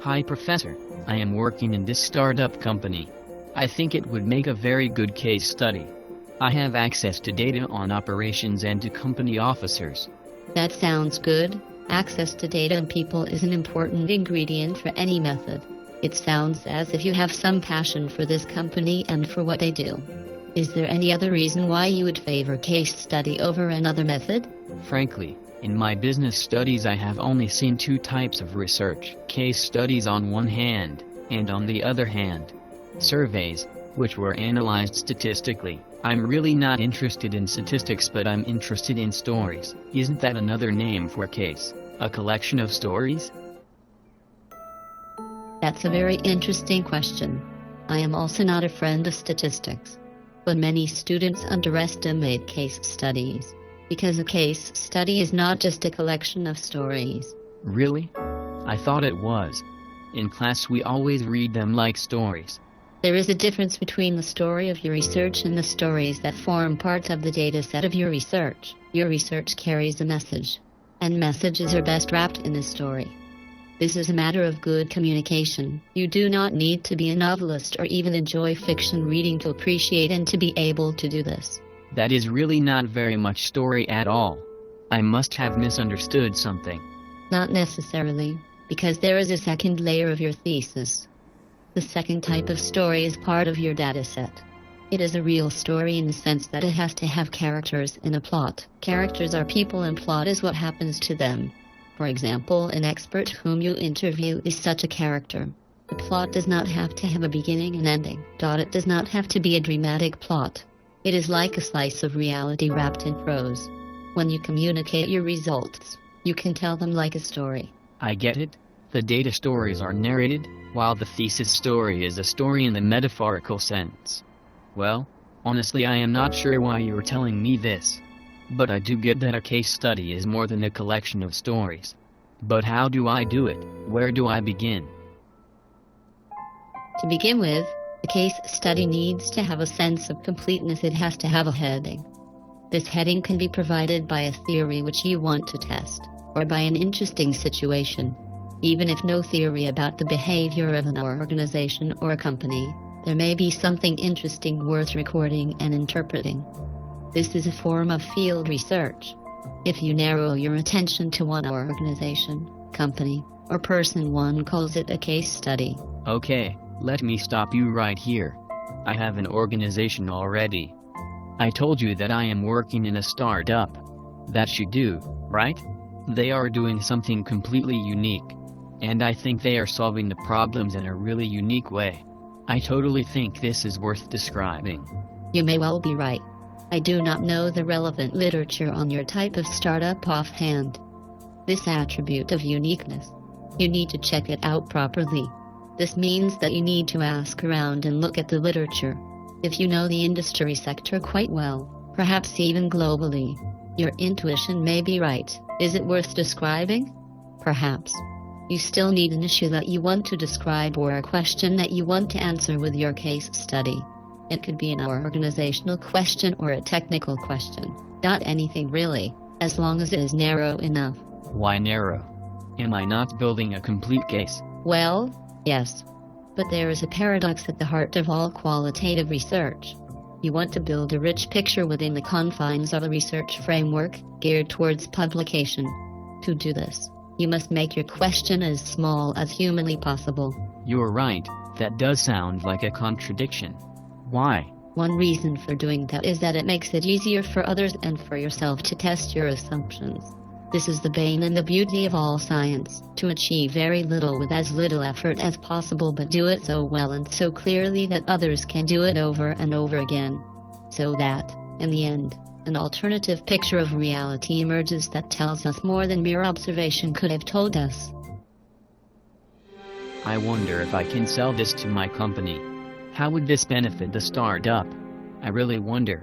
Hi Professor, I am working in this startup company. I think it would make a very good case study. I have access to data on operations and to company officers. That sounds good. Access to data and people is an important ingredient for any method. It sounds as if you have some passion for this company and for what they do. Is there any other reason why you would favor case study over another method? Frankly, in my business studies I have only seen two types of research. Case studies on one hand, and on the other hand, surveys, which were analyzed statistically. I'm really not interested in statistics, but I'm interested in stories. Isn't that another name for case? A collection of stories? That's a very interesting question. I am also not a friend of statistics. But many students underestimate case studies, because a case study is not just a collection of stories. Really? I thought it was. In class we always read them like stories. There is a difference between the story of your research and the stories that form part of the data set of your research. Your research carries a message, and messages are best wrapped in a story. This is a matter of good communication. You do not need to be a novelist or even enjoy fiction reading to appreciate and to be able to do this. That is really not very much story at all. I must have misunderstood something. Not necessarily, because there is a second layer of your thesis. The second type of story is part of your data set. It is a real story in the sense that it has to have characters and a plot. Characters are people and plot is what happens to them. For example, an expert whom you interview is such a character. The plot does not have to have a beginning and ending. It does not have to be a dramatic plot. It is like a slice of reality wrapped in prose. When you communicate your results, you can tell them like a story. I get it. The data stories are narrated, while the thesis story is a story in the metaphorical sense. Well, honestly I am not sure why you are telling me this. But I do get that a case study is more than a collection of stories. But how do I do it? Where do I begin? To begin with, a case study needs to have a sense of completeness. It has to have a heading. This heading can be provided by a theory which you want to test, or by an interesting situation. Even if no theory about the behavior of an organization or a company, there may be something interesting worth recording and interpreting. This is a form of field research. If you narrow your attention to one organization, company, or person, one calls it a case study. Okay, let me stop you right here. I have an organization already. I told you that I am working in a startup. That you do, right? They are doing something completely unique. And I think they are solving the problems in a really unique way. I totally think this is worth describing. You may well be right. I do not know the relevant literature on your type of startup offhand. This attribute of uniqueness, you need to check it out properly. This means that you need to ask around and look at the literature. If you know the industry sector quite well, perhaps even globally, your intuition may be right. Is it worth describing? Perhaps. You still need an issue that you want to describe or a question that you want to answer with your case study. It could be an organizational question or a technical question. Not anything really, as long as it is narrow enough. Why narrow? Am I not building a complete case? Well, yes. But there is a paradox at the heart of all qualitative research. You want to build a rich picture within the confines of a research framework geared towards publication. To do this, you must make your question as small as humanly possible. You're right, that does sound like a contradiction. Why? One reason for doing that is that it makes it easier for others and for yourself to test your assumptions. This is the bane and the beauty of all science, to achieve very little with as little effort as possible, but do it so well and so clearly that others can do it over and over again. So that, in the end, an alternative picture of reality emerges that tells us more than mere observation could have told us. I wonder if I can sell this to my company. How would this benefit the startup? I really wonder.